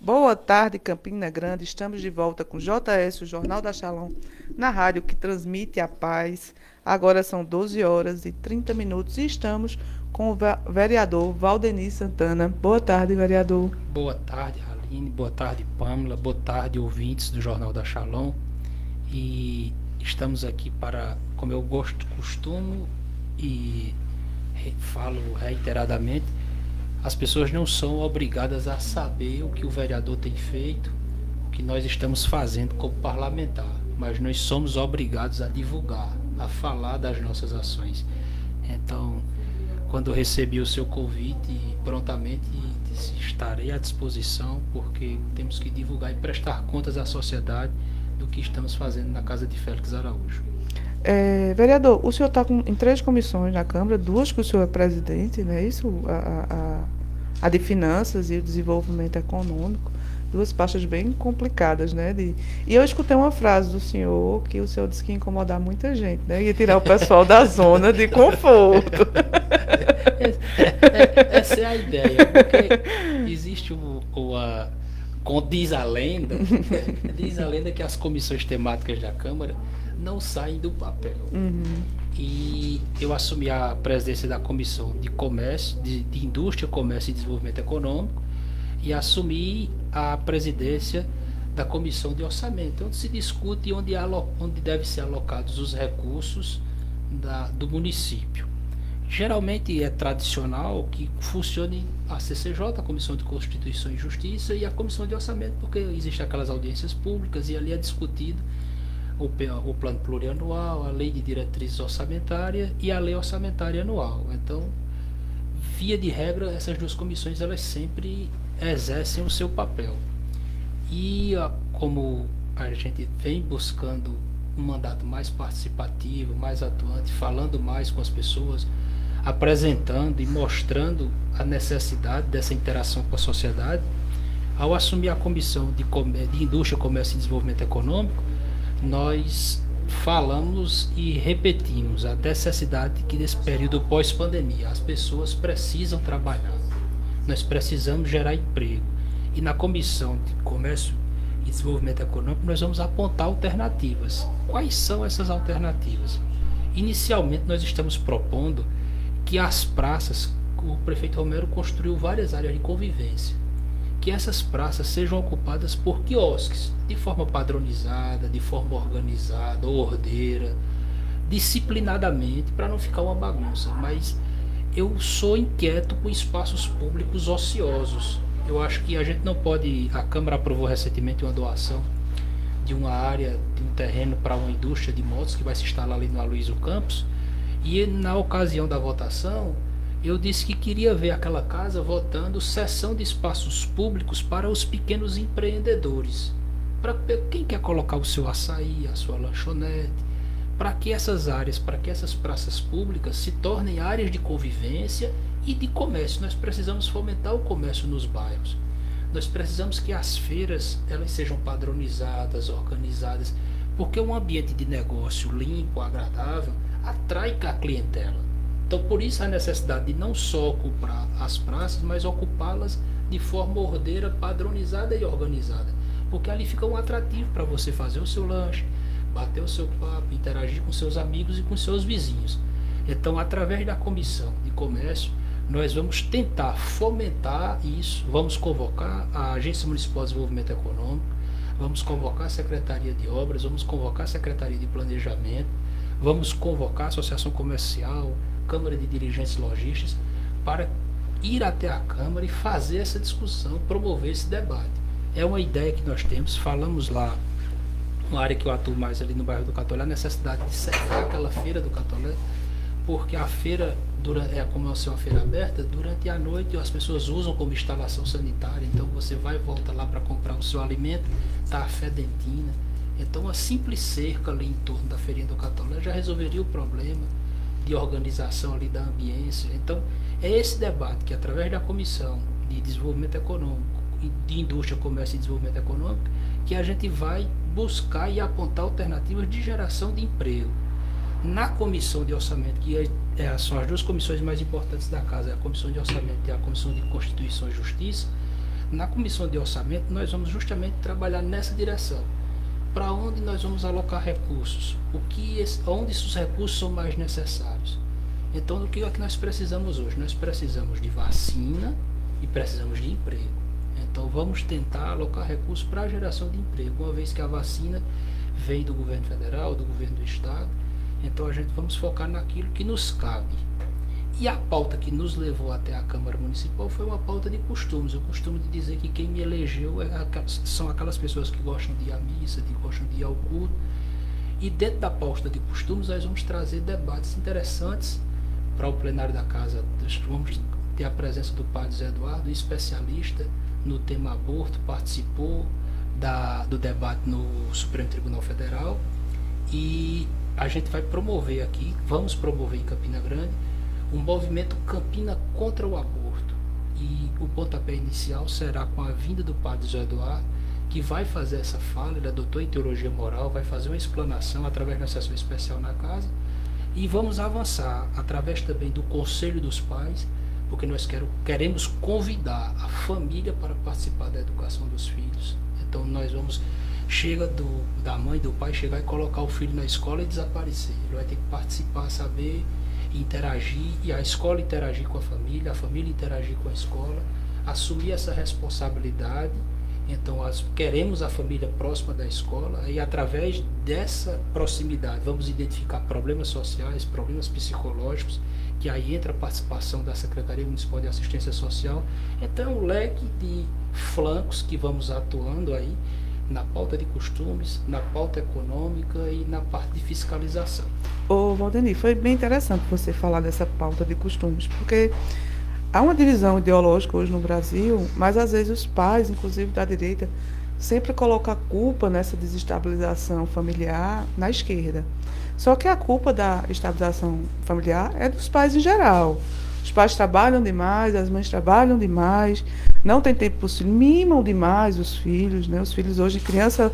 Boa tarde, Campina Grande. Estamos de volta com JS, o Jornal da Shalom, na rádio que transmite a paz. Agora são 12 horas e 30 minutos e estamos com o vereador Valdeni Santana. Boa tarde, vereador. Boa tarde, Aline. Boa tarde, Pamela. Boa tarde, ouvintes do Jornal da Shalom. E estamos aqui para, como eu costumo e falo reiteradamente, as pessoas não são obrigadas a saber o que o vereador tem feito, o que nós estamos fazendo como parlamentar, mas nós somos obrigados a divulgar, a falar das nossas ações. Então, quando eu recebi o seu convite, prontamente disse, estarei à disposição, porque temos que divulgar e prestar contas à sociedade do que estamos fazendo na casa de Félix Araújo. Vereador, o senhor está em três comissões na Câmara, duas que o senhor é presidente, não é isso? A de Finanças e o Desenvolvimento Econômico. Duas pastas bem complicadas, né? E eu escutei uma frase do senhor que o senhor disse que ia incomodar muita gente, né? Ia tirar o pessoal da zona de conforto. Essa é a ideia, porque existe diz a lenda, diz a lenda que as comissões temáticas da Câmara não saem do papel. Uhum. E eu assumi a presidência da Comissão de Comércio, de Indústria, Comércio e Desenvolvimento Econômico, e assumi a presidência da Comissão de Orçamento, onde se discute onde devem ser alocados os recursos do município. Geralmente é tradicional que funcione a CCJ, a Comissão de Constituição e Justiça, e a Comissão de Orçamento, porque existem aquelas audiências públicas e ali é discutido o plano plurianual, a lei de diretrizes orçamentárias e a lei orçamentária anual. Então, via de regra, essas duas comissões elas sempre exercem o seu papel. E como a gente vem buscando um mandato mais participativo, mais atuante, falando mais com as pessoas, apresentando e mostrando a necessidade dessa interação com a sociedade, ao assumir a Comissão de Indústria, Comércio e Desenvolvimento Econômico, nós falamos e repetimos a necessidade que nesse período pós-pandemia as pessoas precisam trabalhar, nós precisamos gerar emprego, e na Comissão de Comércio e Desenvolvimento Econômico nós vamos apontar alternativas. Quais são essas alternativas? Inicialmente nós estamos propondo que as praças, o prefeito Romero construiu várias áreas de convivência, que essas praças sejam ocupadas por quiosques, de forma padronizada, de forma organizada, ordeira, disciplinadamente, para não ficar uma bagunça. Mas eu sou inquieto com espaços públicos ociosos. Eu acho que a gente não pode. A Câmara aprovou recentemente uma doação de uma área, de um terreno para uma indústria de motos que vai se instalar ali no Aloysio Campos. E na ocasião da votação, eu disse que queria ver aquela casa votando cessão de espaços públicos para os pequenos empreendedores. Para quem quer colocar o seu açaí, a sua lanchonete, para que essas áreas, para que essas praças públicas se tornem áreas de convivência e de comércio. Nós precisamos fomentar o comércio nos bairros. Nós precisamos que as feiras elas sejam padronizadas, organizadas, porque um ambiente de negócio limpo, agradável, atrai a clientela. Então, por isso a necessidade de não só ocupar as praças, mas ocupá-las de forma ordeira, padronizada e organizada. Porque ali fica um atrativo para você fazer o seu lanche, bater o seu papo, interagir com seus amigos e com seus vizinhos. Então, através da Comissão de Comércio, nós vamos tentar fomentar isso, vamos convocar a Agência Municipal de Desenvolvimento Econômico, vamos convocar a Secretaria de Obras, vamos convocar a Secretaria de Planejamento, vamos convocar a Associação Comercial, Câmara de Dirigentes Lojistas, para ir até a Câmara e fazer essa discussão, promover esse debate. É uma ideia que nós temos, falamos lá, uma área que eu atuo mais ali no bairro do Catolé, a necessidade de cercar aquela feira do Catolé, porque a feira, como é uma feira aberta, durante a noite as pessoas usam como instalação sanitária, então você vai e volta lá para comprar o seu alimento, está a fedentina. Então a simples cerca ali em torno da feirinha do Catolé já resolveria o problema de organização ali da ambiência. Então é esse debate que através da Comissão de Desenvolvimento Econômico, de Indústria, Comércio e Desenvolvimento Econômico, que a gente vai buscar e apontar alternativas de geração de emprego. Na Comissão de Orçamento, que são as duas comissões mais importantes da casa, a Comissão de Orçamento e a Comissão de Constituição e Justiça, Na comissão de orçamento, nós vamos justamente trabalhar nessa direção. Para onde nós vamos alocar recursos? Onde esses recursos são mais necessários? Então, o que é que nós precisamos hoje? Nós precisamos de vacina e precisamos de emprego. Então, vamos tentar alocar recursos para a geração de emprego, uma vez que a vacina vem do governo federal, do governo do estado. Então, a gente vamos focar naquilo que nos cabe. E a pauta que nos levou até a Câmara Municipal foi uma pauta de costumes. Eu costumo dizer que quem me elegeu são aquelas pessoas que gostam de ir à missa, que gostam de ir ao culto. E dentro da pauta de costumes, nós vamos trazer debates interessantes para o plenário da casa. Vamos ter a presença do padre Zé Eduardo, especialista no tema aborto, participou do debate no Supremo Tribunal Federal. E a gente vai promover aqui, vamos promover em Campina Grande, um movimento Campina contra o aborto. E o pontapé inicial será com a vinda do padre Zé Eduardo, que vai fazer essa fala. Ele é doutor em teologia moral, vai fazer uma explanação através de uma sessão especial na casa. E vamos avançar através também do Conselho dos Pais, porque nós queremos convidar a família para participar da educação dos filhos. Então nós vamos, da mãe, do pai, chegar e colocar o filho na escola e desaparecer. Ele vai ter que participar, saber interagir, e a escola interagir com a família interagir com a escola, assumir essa responsabilidade. Então nós queremos a família próxima da escola, e através dessa proximidade vamos identificar problemas sociais, problemas psicológicos, que aí entra a participação da Secretaria Municipal de Assistência Social. Então é um leque de flancos que vamos atuando aí na pauta de costumes, na pauta econômica e na parte de fiscalização. Ô, Valdeni, foi bem interessante você falar dessa pauta de costumes, porque há uma divisão ideológica hoje no Brasil, mas às vezes os pais, inclusive da direita, sempre colocam a culpa nessa desestabilização familiar na esquerda. Só que a culpa da estabilização familiar é dos pais em geral. Os pais trabalham demais, as mães trabalham demais, não tem tempo para os filhos, mimam demais os filhos, né? Os filhos hoje, criança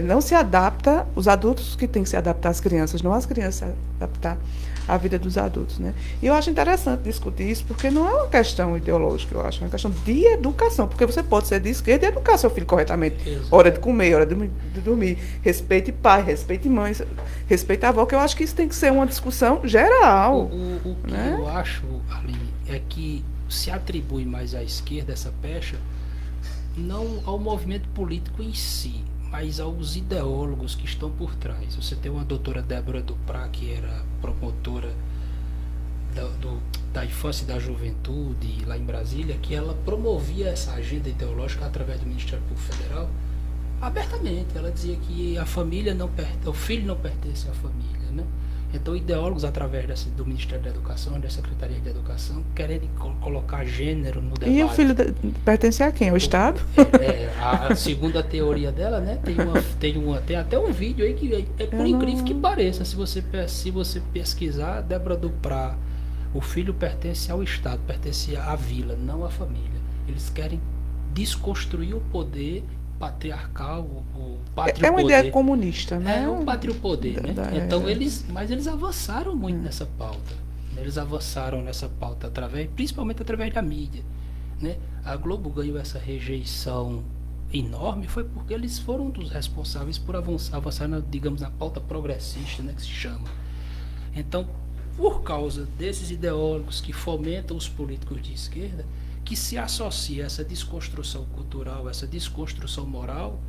não se adapta, os adultos que têm que se adaptar às crianças, não as crianças se adaptar à vida dos adultos, né? E eu acho interessante discutir isso, porque não é uma questão ideológica, eu acho, é uma questão de educação, porque você pode ser de esquerda e educar seu filho corretamente. Exato. Hora de comer, hora de dormir, respeite pai, respeite mãe, respeite a avó, que eu acho que isso tem que ser uma discussão geral. O que né? eu acho, Aline, é que se atribui mais à esquerda essa pecha, não ao movimento político em si, mas aos ideólogos que estão por trás. Você tem uma doutora Débora Duprá, que era promotora da infância e da juventude lá em Brasília, que ela promovia essa agenda ideológica através do Ministério Público Federal abertamente. Ela dizia que o filho não pertence à família, né? Então, ideólogos, através do Ministério da Educação, da Secretaria de Educação, querem colocar gênero no debate. E o filho pertence a quem? Ao Estado? Segundo a teoria dela, né, tem até um vídeo aí que por incrível que pareça, se você pesquisar, Débora Duprá, o filho pertence ao Estado, pertence à vila, não à família. Eles querem desconstruir o poder patriarcal, o pátrio-poder. É uma ideia comunista, né? É um pátrio-poder, né? Então eles avançaram muito nessa pauta. Eles avançaram nessa pauta principalmente através da mídia, né? A Globo ganhou essa rejeição enorme foi porque eles foram um dos responsáveis por avançar na pauta progressista, né, que se chama. Então, por causa desses ideólogos que fomentam os políticos de esquerda, que se associa essa desconstrução cultural, essa desconstrução moral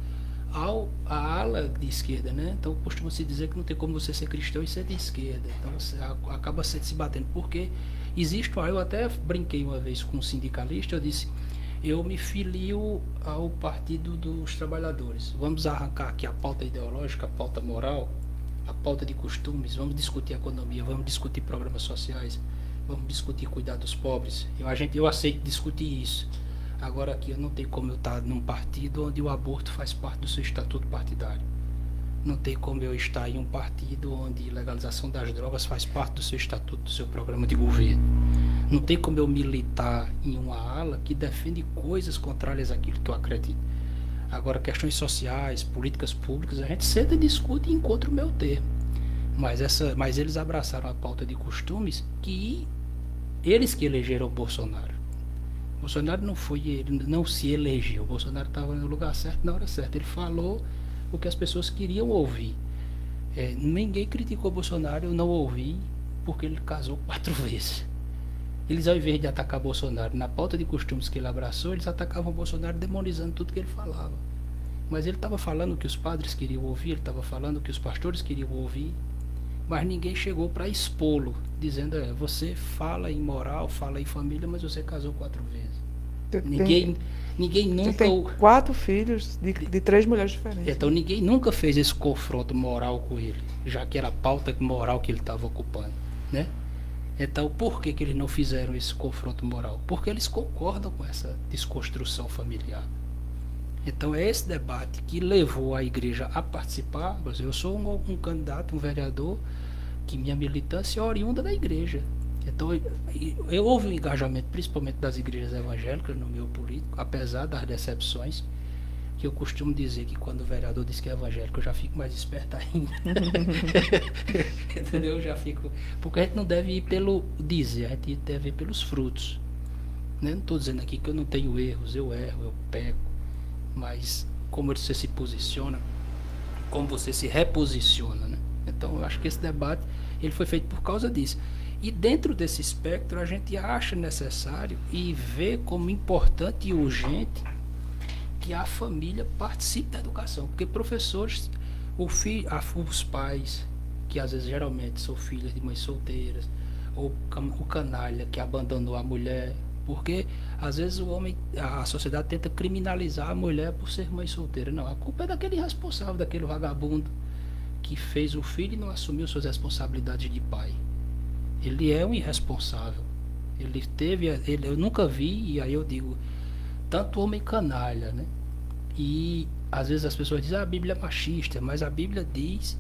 à ala de esquerda, né? Então costuma-se dizer que não tem como você ser cristão e ser de esquerda. Então você acaba se batendo, porque eu até brinquei uma vez com um sindicalista, eu disse, eu me filio ao Partido dos Trabalhadores. Vamos arrancar aqui a pauta ideológica, a pauta moral, a pauta de costumes, vamos discutir economia, vamos discutir programas sociais, vamos discutir cuidar dos pobres. Eu aceito discutir isso. Agora aqui eu não tenho como eu estar num partido onde o aborto faz parte do seu estatuto partidário. Não tem como eu estar em um partido onde legalização das drogas faz parte do seu estatuto, do seu programa de governo. Não tem como eu militar em uma ala que defende coisas contrárias àquilo que eu acredito. Agora, questões sociais, políticas públicas, a gente senta e discute e encontra o meu termo. Mas eles abraçaram a pauta de costumes que eles que elegeram o Bolsonaro. Bolsonaro não foi, ele não se elegeu. O Bolsonaro estava no lugar certo na hora certa. Ele falou o que as pessoas queriam ouvir. Ninguém criticou o Bolsonaro, eu não ouvi, porque ele casou 4 vezes. Eles, ao invés de atacar Bolsonaro na pauta de costumes que ele abraçou, eles atacavam o Bolsonaro demonizando tudo que ele falava. Mas ele estava falando o que os padres queriam ouvir, ele estava falando o que os pastores queriam ouvir, mas ninguém chegou para expô-lo, dizendo, você fala em moral, fala em família, mas você casou 4 vezes. Ninguém nunca... Tem 4 filhos de 3 mulheres diferentes. Então ninguém nunca fez esse confronto moral com ele, já que era a pauta moral que ele estava ocupando, né? Então por que eles não fizeram esse confronto moral? Porque eles concordam com essa desconstrução familiar. Então é esse debate que levou a igreja a participar. Eu sou um candidato, um vereador, que minha militância é oriunda da igreja. Então houve um engajamento principalmente das igrejas evangélicas no meio político, apesar das decepções, que eu costumo dizer que quando o vereador diz que é evangélico eu já fico mais esperto ainda. Entendeu? Eu já fico... Porque a gente não deve ir pelo dizer, a gente deve ir pelos frutos, né? Não estou dizendo aqui que eu não tenho erros, eu erro, eu peco, mas como você se posiciona, como você se reposiciona, né? Então eu acho que esse debate ele foi feito por causa disso. E dentro desse espectro a gente acha necessário e vê como importante e urgente que a família participe da educação, porque professores, os pais, que às vezes geralmente são filhos de mães solteiras, ou o canalha que abandonou a mulher, porque às vezes a sociedade tenta criminalizar a mulher por ser mãe solteira. Não, a culpa é daquele irresponsável, daquele vagabundo que fez o filho e não assumiu suas responsabilidades de pai. Ele é um irresponsável. Eu nunca vi, e aí eu digo, tanto homem canalha, né? E às vezes as pessoas dizem, a Bíblia é machista, mas a Bíblia diz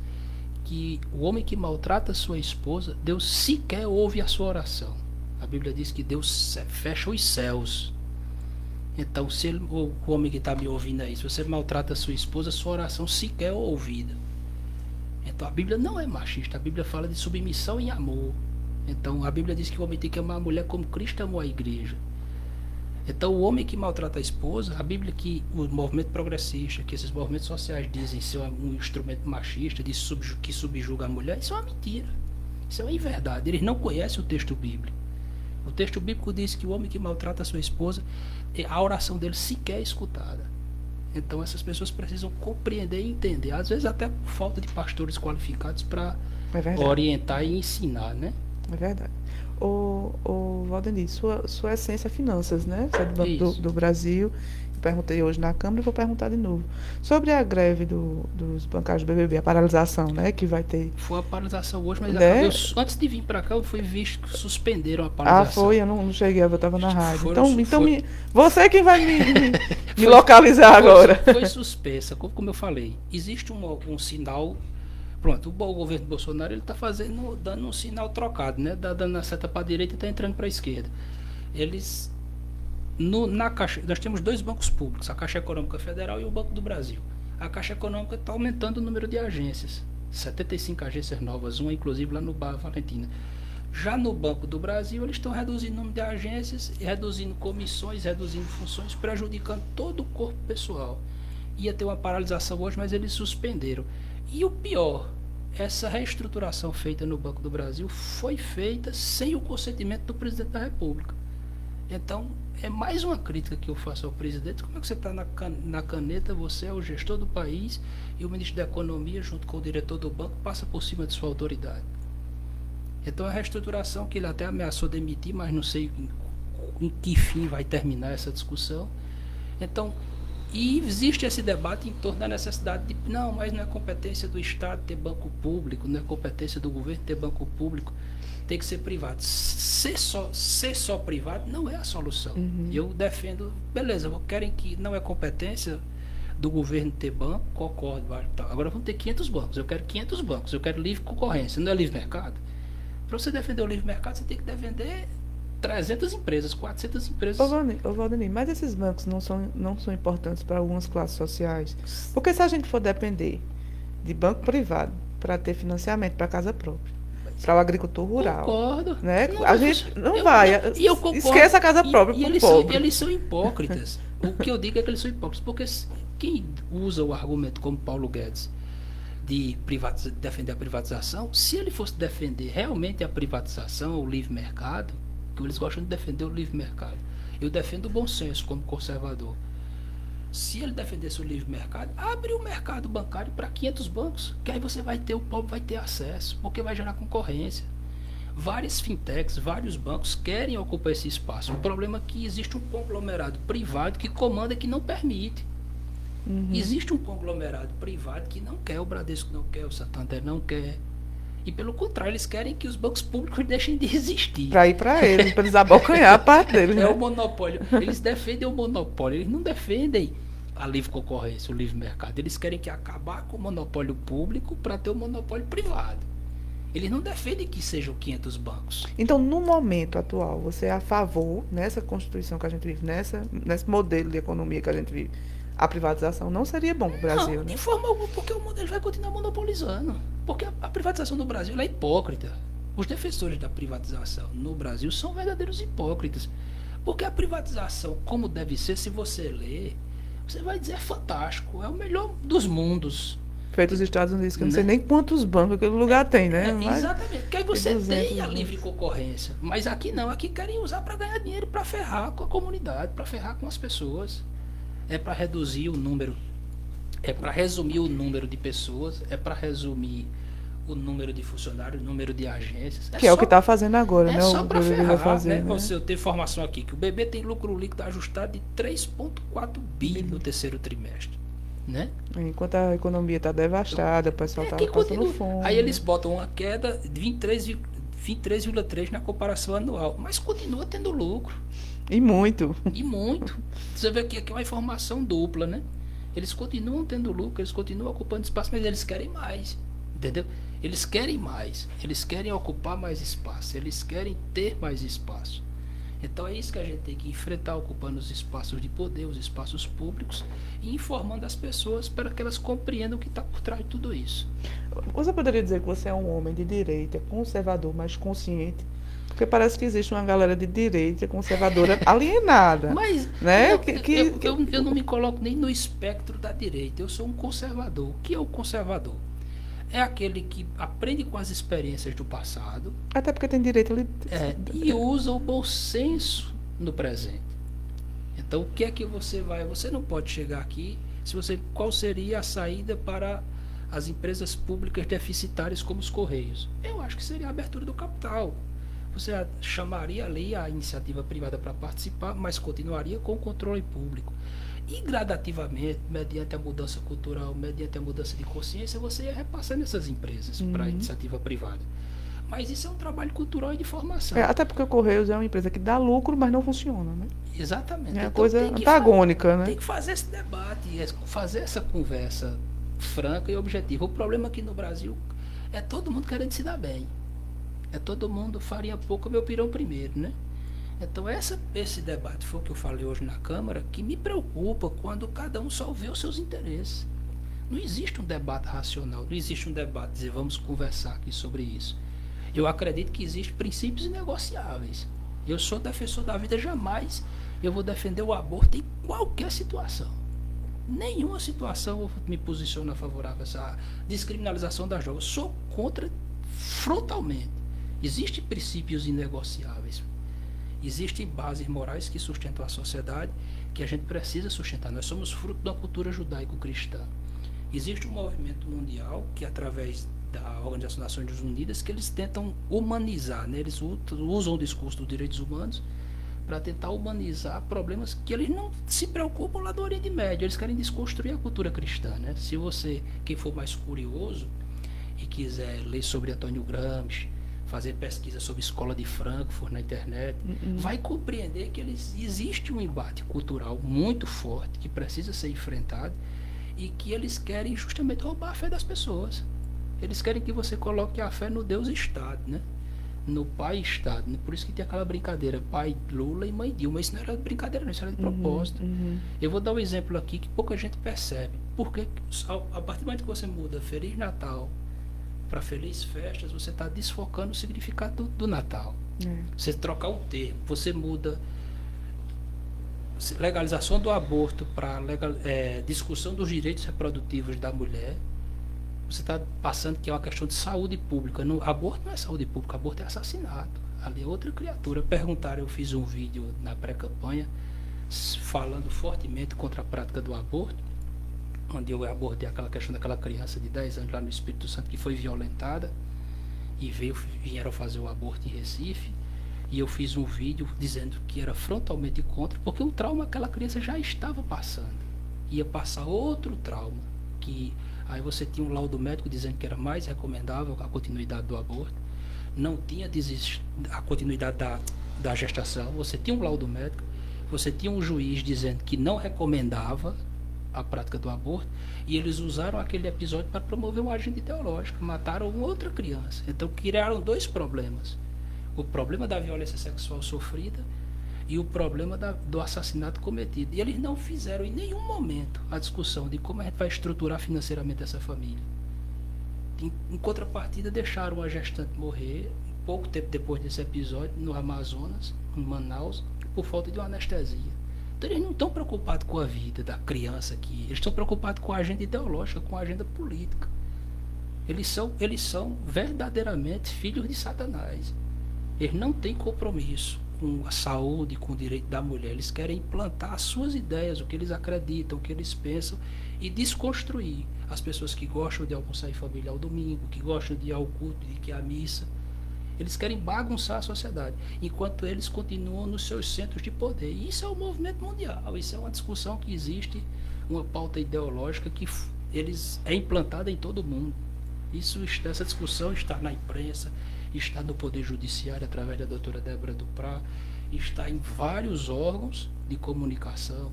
que o homem que maltrata sua esposa, Deus sequer ouve a sua oração. A Bíblia diz que Deus fecha os céus. Então, se o homem que está me ouvindo aí, se você maltrata sua esposa, sua oração sequer é ouvida. Então a Bíblia não é machista, a Bíblia fala de submissão e amor. Então a Bíblia diz que o homem tem que amar a mulher como Cristo amou a igreja. Então o homem que maltrata a esposa, a Bíblia que o movimento progressista, que esses movimentos sociais dizem ser um instrumento machista, que subjuga a mulher, isso é uma mentira. Isso é uma inverdade. Eles não conhecem o texto bíblico. O texto bíblico diz que o homem que maltrata a sua esposa, a oração dele sequer é escutada. Então essas pessoas precisam compreender e entender. Às vezes até por falta de pastores qualificados para orientar e ensinar, né? É verdade. O Valdemir, sua essência é finanças, né? Você é do Banco do Brasil. Eu perguntei hoje na Câmara e vou perguntar de novo. Sobre a greve dos bancários do BBB, a paralisação, né? Que vai ter. Foi a paralisação hoje, mas antes de vir para cá, eu fui visto que suspenderam a paralisação. Ah, foi? Eu não cheguei, eu estava na rádio. Você quem vai me localizar agora. Foi suspensa, como eu falei. Existe um sinal. Pronto, o governo Bolsonaro ele está dando um sinal trocado, né? Dando a seta para a direita e está entrando para a esquerda. Eles na Caixa, nós temos 2 bancos públicos, a Caixa Econômica Federal e o Banco do Brasil. A Caixa Econômica está aumentando o número de agências, 75 agências novas, uma inclusive lá no Bar Valentina. Já no Banco do Brasil, eles estão reduzindo o número de agências, reduzindo comissões, reduzindo funções, prejudicando todo o corpo pessoal. Ia ter uma paralisação hoje, mas eles suspenderam. E o pior, essa reestruturação feita no Banco do Brasil foi feita sem o consentimento do presidente da República. Então, é mais uma crítica que eu faço ao presidente. Como é que você está na caneta, você é o gestor do país e o ministro da Economia, junto com o diretor do banco, passa por cima de sua autoridade. Então, a reestruturação, que ele até ameaçou demitir, mas não sei em que fim vai terminar essa discussão. Então, e existe esse debate em torno da necessidade de, não, mas não é competência do Estado ter banco público, não é competência do governo ter banco público, tem que ser privado. Ser só privado não é a solução. Eu defendo, beleza, querem que não é competência do governo ter banco, concordo, agora vamos ter 500 bancos, eu quero 500 bancos, eu quero livre concorrência, não é livre mercado? Para você defender o livre mercado, você tem que defender 300 empresas, 400 empresas. Ô Valdemir, mas esses bancos não são importantes para algumas classes sociais? Porque se a gente for depender de banco privado para ter financiamento para casa própria, para o agricultor rural. Concordo. Né? Não, A gente não vai. E eu concordo. Esqueça a casa própria E para o eles pobre. eles são hipócritas. O que eu digo é que eles são hipócritas, porque quem usa o argumento como Paulo Guedes de defender a privatização, se ele fosse defender realmente a privatização, o livre mercado, que eles gostam de defender o livre mercado. Eu defendo o bom senso como conservador. Se ele defendesse o livre mercado, abre o mercado bancário para 500 bancos, que aí você vai ter, o pobre vai ter acesso, porque vai gerar concorrência. Várias fintechs, vários bancos querem ocupar esse espaço. O problema é que existe um conglomerado privado que comanda e que não permite. Existe um conglomerado privado que não quer, o Bradesco não quer, o Santander não quer. E pelo contrário, eles querem que os bancos públicos deixem de existir. Para ir para eles, para eles abocanhar a parte deles. É né? o monopólio. Eles defendem o monopólio, eles não defendem a livre concorrência, o livre mercado. Eles querem que acabar com o monopólio público para ter o monopólio privado. Eles não defendem que sejam 500 bancos. Então, no momento atual, você é a favor, nessa Constituição que a gente vive, nesse modelo de economia que a gente vive, a privatização não seria bom para o Brasil, Não, né? de forma alguma, porque o modelo vai continuar monopolizando. Porque a privatização no Brasil ela é hipócrita. Os defensores da privatização no Brasil são verdadeiros hipócritas. Porque a privatização, como deve ser, se você ler, você vai dizer é fantástico, é o melhor dos mundos. Feito os Estados Unidos, que eu não Né? sei nem quantos bancos aquele lugar tem, né? Mas Exatamente, porque aí você 200 tem a bancos. livre concorrência. Mas aqui não, aqui querem usar para ganhar dinheiro, para ferrar com a comunidade, para ferrar com as pessoas. É para reduzir o número, é para resumir o número de pessoas, é para resumir o número de funcionários, o número de agências. Que é o que está fazendo agora, é né? só O para BBB vai ferrar, fazer, né? né? Você, eu tenho informação aqui que o BB tem lucro líquido ajustado de 3,4 bi no terceiro trimestre, né? Enquanto a economia está devastada, o pessoal está que passando continua. fome. Aí eles botam uma queda de 23,3 na comparação anual, mas continua tendo lucro. E muito. E muito. Você vê que aqui é uma informação dupla, né? Eles continuam tendo lucro, eles continuam ocupando espaço, mas eles querem mais. Entendeu? Eles querem mais. Eles querem ocupar mais espaço. Eles querem ter mais espaço. Então é isso que a gente tem que enfrentar, ocupando os espaços de poder, os espaços públicos, e informando as pessoas para que elas compreendam o que está por trás de tudo isso. Você poderia dizer que você é um homem de direita, conservador, mas consciente? Porque parece que existe uma galera de direita conservadora alienada. Mas Né? eu não me coloco nem no espectro da direita. Eu sou um conservador. O que é o conservador? É aquele que aprende com as experiências do passado Até porque tem direito ali. e usa o bom senso no presente. Então, o que é que você vai... Você não pode chegar aqui... Qual seria a saída para as empresas públicas deficitárias como os Correios? Eu acho que seria a abertura do capital. Você chamaria ali a iniciativa privada para participar, mas continuaria com o controle público. E gradativamente, mediante a mudança cultural, mediante a mudança de consciência, você ia repassando essas empresas para a iniciativa privada. Mas isso é um trabalho cultural e de formação. Até porque o Correios é uma empresa que dá lucro, mas não funciona, né? Exatamente. É uma Então, coisa tem que antagônica, né? Tem que fazer esse debate, fazer essa conversa franca e objetiva. O problema aqui no Brasil é todo mundo querendo se dar bem. É todo mundo farinha pouco, meu pirão primeiro, né? Então esse debate foi o que eu falei hoje na Câmara, que me preocupa quando cada um só vê os seus interesses. Não existe um debate racional, não existe um debate dizer vamos conversar aqui sobre isso. Eu acredito que existem princípios inegociáveis. Eu sou defensor da vida, jamais eu vou defender o aborto em qualquer situação. Nenhuma situação eu me posiciono favorável a essa descriminalização das drogas. Sou contra frontalmente. Existem princípios inegociáveis. Existem bases morais que sustentam a sociedade, que a gente precisa sustentar. Nós somos fruto da cultura judaico-cristã. Existe um movimento mundial que, através da Organização das Nações Unidas, que eles tentam humanizar, né? Eles usam o discurso dos direitos humanos para tentar humanizar problemas que eles não se preocupam lá do Oriente Médio. Eles querem desconstruir a cultura cristã, né? Se você, quem for mais curioso e quiser ler sobre Antônio Gramsci, fazer pesquisa sobre Escola de Frankfurt na internet, vai compreender que existe um embate cultural muito forte que precisa ser enfrentado e que eles querem justamente roubar a fé das pessoas. Eles querem que você coloque a fé no Deus Estado, né? No Pai Estado. Né? Por isso que tem aquela brincadeira, Pai Lula e Mãe Dilma. Isso não era brincadeira, não, isso era de propósito. Eu vou dar um exemplo aqui que pouca gente percebe. Porque a partir do momento que você muda Feliz Natal para Feliz Festas, você está desfocando o significado do Natal. Você trocar o termo, você muda legalização do aborto para discussão dos direitos reprodutivos da mulher. Você está passando que é uma questão de saúde pública. Aborto não é saúde pública, aborto é assassinato. Ali é outra criatura. Perguntaram, eu fiz um vídeo na pré-campanha falando fortemente contra a prática do aborto, onde eu abordei aquela questão daquela criança de 10 anos lá no Espírito Santo que foi violentada e vieram fazer o aborto em Recife, e eu fiz um vídeo dizendo que era frontalmente contra, porque o trauma aquela criança já estava passando, ia passar outro trauma, que aí você tinha um laudo médico dizendo que era mais recomendável a continuidade do aborto, não tinha a continuidade da gestação, você tinha um laudo médico, você tinha um juiz dizendo que não recomendava a prática do aborto, e eles usaram aquele episódio para promover uma agenda ideológica, mataram uma outra criança. Então criaram dois problemas: o problema da violência sexual sofrida e o problema do assassinato cometido. E eles não fizeram em nenhum momento a discussão de como a gente vai estruturar financeiramente essa família. Em contrapartida, deixaram a gestante morrer pouco tempo depois desse episódio no Amazonas, em Manaus, por falta de uma anestesia. Então eles não estão preocupados com a vida da criança aqui, eles estão preocupados com a agenda ideológica, com a agenda política. Eles são verdadeiramente filhos de Satanás. Eles não têm compromisso com a saúde, com o direito da mulher. Eles querem implantar as suas ideias, o que eles acreditam, o que eles pensam, e desconstruir as pessoas que gostam de almoçar em família ao domingo, que gostam de ir ao culto, de ir à missa. Eles querem bagunçar a sociedade, enquanto eles continuam nos seus centros de poder. E isso é um movimento mundial, isso é uma discussão que existe, uma pauta ideológica que é implantada em todo o mundo. Essa discussão está na imprensa, está no Poder Judiciário através da doutora Débora Duprá, está em vários órgãos de comunicação,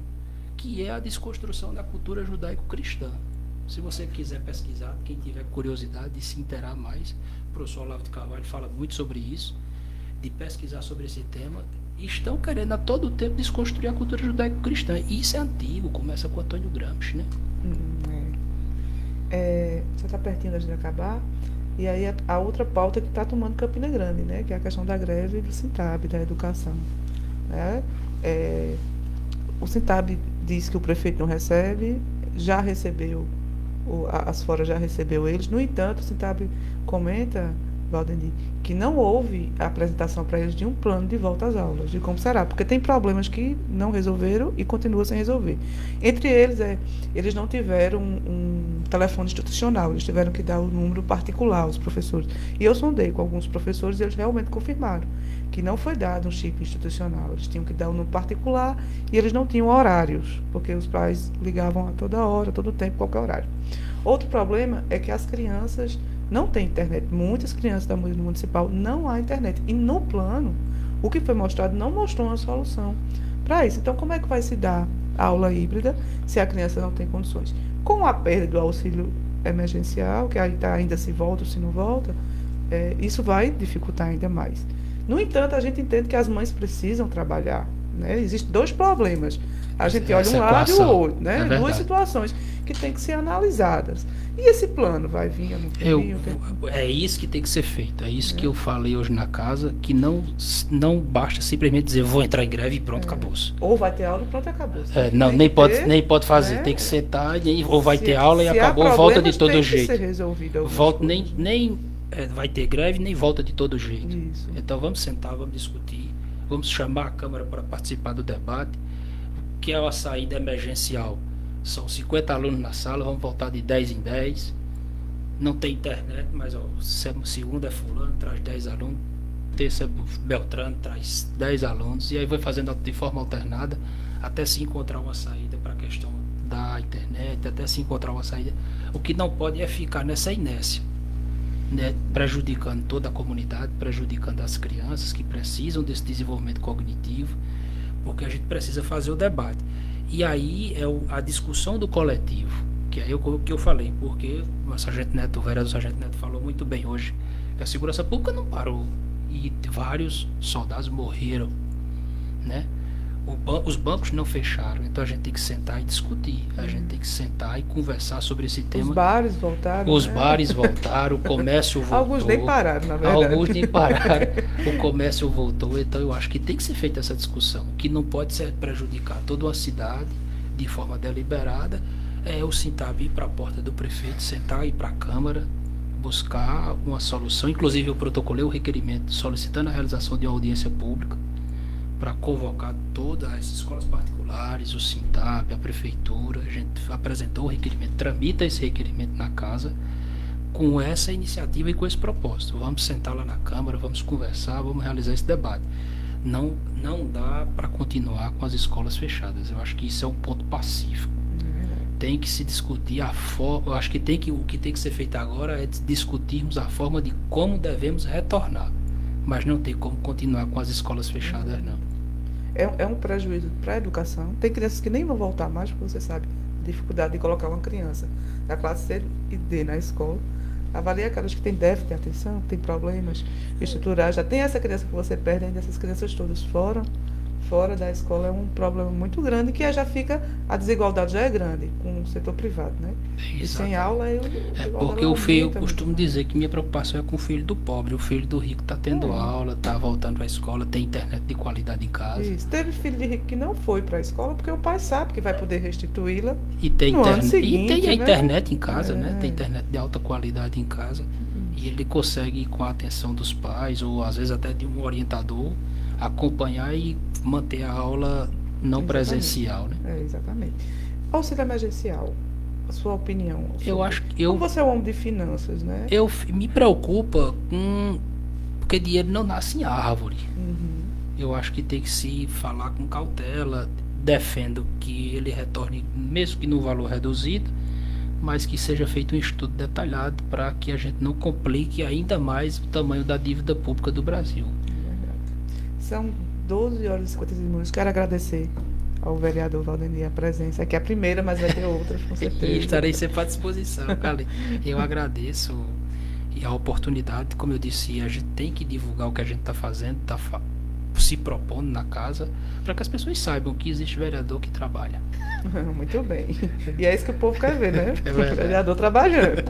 que é a desconstrução da cultura judaico-cristã. Se você quiser pesquisar, quem tiver curiosidade de se interar mais, o professor Olavo de Carvalho fala muito sobre isso, de pesquisar sobre esse tema, e estão querendo a todo tempo desconstruir a cultura judaico-cristã. E isso é antigo, começa com Antônio Gramsci, né? Você está pertinho de acabar, e aí a outra pauta que está tomando Campina Grande, né? Que é a questão da greve do Sintab, da educação. Né? O Sintab diz que o prefeito não recebe, já recebeu, as Fora já recebeu eles. No entanto, o Sintab comenta, Valdeni, que não houve a apresentação para eles de um plano de volta às aulas, de como será, porque tem problemas que não resolveram e continuam sem resolver. Entre eles, eles não tiveram um telefone institucional, eles tiveram que dar o número particular aos professores. E eu sondei com alguns professores e eles realmente confirmaram que não foi dado um chip institucional, eles tinham que dar o número particular e eles não tinham horários, porque os pais ligavam a toda hora, todo tempo, qualquer horário. Outro problema é que as crianças não têm internet. Muitas crianças da municipal não há internet. E no plano, o que foi mostrado não mostrou uma solução para isso. Então, como é que vai se dar a aula híbrida se a criança não tem condições? Com a perda do auxílio emergencial, que ainda se volta ou se não volta, isso vai dificultar ainda mais. No entanto, a gente entende que as mães precisam trabalhar. Né? Existem dois problemas. A gente olha um lado e o outro. Né? Duas situações que têm que ser analisadas. E esse plano vai vir? É isso que tem que ser feito. É isso que eu falei hoje na casa, que não basta simplesmente dizer vou entrar em greve e pronto, acabou-se. Ou vai ter aula e pronto, acabou. Nem pode fazer. Tem que sentar, ou vai ter aula e acabou, volta de todo jeito. Tem que ser resolvido. Vai ter greve, nem volta de todo jeito. Isso. Então vamos sentar, vamos discutir, vamos chamar a Câmara para participar do debate, que é uma saída emergencial. São 50 alunos na sala, vamos voltar de 10 em 10. Não tem internet, mas segunda é fulano, traz 10 alunos, terça é Beltrano, traz 10 alunos, e aí vai fazendo de forma alternada, até se encontrar uma saída para a questão da internet, até se encontrar uma saída. O que não pode é ficar nessa inércia, né, prejudicando toda a comunidade, prejudicando as crianças que precisam desse desenvolvimento cognitivo, porque a gente precisa fazer o debate. E aí a discussão do coletivo, que é o que eu falei, porque o vereador Sargento Neto falou muito bem hoje, que a segurança pública não parou e vários soldados morreram, né? Os bancos não fecharam, então a gente tem que sentar e discutir, a gente tem que sentar e conversar sobre esse tema. Os bares voltaram. Os né? bares voltaram, o comércio voltou. Alguns nem pararam, na verdade. Alguns nem pararam, o comércio voltou, então eu acho que tem que ser feita essa discussão, que não pode ser prejudicar toda uma cidade de forma deliberada. O Sintab ir para a porta do prefeito, sentar, ir para a Câmara, buscar uma solução. Inclusive eu protocolei o requerimento solicitando a realização de uma audiência pública para convocar todas as escolas particulares, o Sintab, a prefeitura. A gente apresentou o requerimento, tramita esse requerimento na casa com essa iniciativa e com esse propósito. Vamos sentar lá na Câmara, vamos conversar, vamos realizar esse debate. Não dá para continuar com as escolas fechadas. Eu acho que isso é um ponto pacífico. Tem que se discutir a forma. Eu acho que o que tem que ser feito agora é discutirmos a forma de como devemos retornar. Mas não tem como continuar com as escolas fechadas, não. É um prejuízo para a educação. Tem crianças que nem vão voltar mais, porque você sabe a dificuldade de colocar uma criança da classe C e D na escola. Avalia aquelas que têm déficit de atenção, que têm problemas estruturais. Já tem essa criança que você perde, ainda essas crianças todas fora da escola é um problema muito grande, que já fica, a desigualdade já é grande com o setor privado, né? E sem aula porque eu costumo dizer que minha preocupação é com o filho do pobre. O filho do rico está tendo aula, está voltando à escola, tem internet de qualidade em casa. Isso. Teve filho de rico que não foi para a escola porque o pai sabe que vai poder restituí-la e tem no ano seguinte, e tem a né? internet em casa, né? Tem internet de alta qualidade em casa. E ele consegue, com a atenção dos pais ou às vezes até de um orientador, acompanhar e manter a aula não presencial, né? Exatamente. Auxílio emergencial, a sua opinião? Eu acho que Como você é um homem de finanças, né? Me preocupa porque dinheiro não nasce em árvore. Eu acho que tem que se falar com cautela. Defendo que ele retorne, mesmo que no valor reduzido, mas que seja feito um estudo detalhado para que a gente não complique ainda mais o tamanho da dívida pública do Brasil. São 12 horas e 56 minutos. Quero agradecer ao vereador Valdemir a presença. Aqui é a primeira, mas vai ter outras, com certeza. E estarei sempre à disposição, Cali. Eu agradeço e a oportunidade. Como eu disse, a gente tem que divulgar o que a gente está fazendo, está se propondo na casa, para que as pessoas saibam que existe vereador que trabalha. Muito bem. E é isso que o povo quer ver, né? O vereador trabalhando.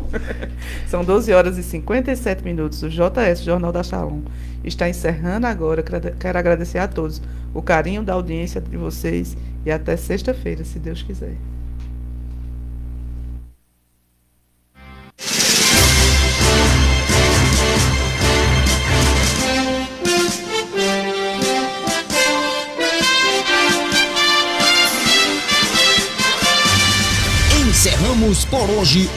São 12 horas e 57 minutos. O JS, Jornal da Shalom, está encerrando agora. Quero agradecer a todos o carinho da audiência de vocês e até sexta-feira, se Deus quiser. Encerramos por hoje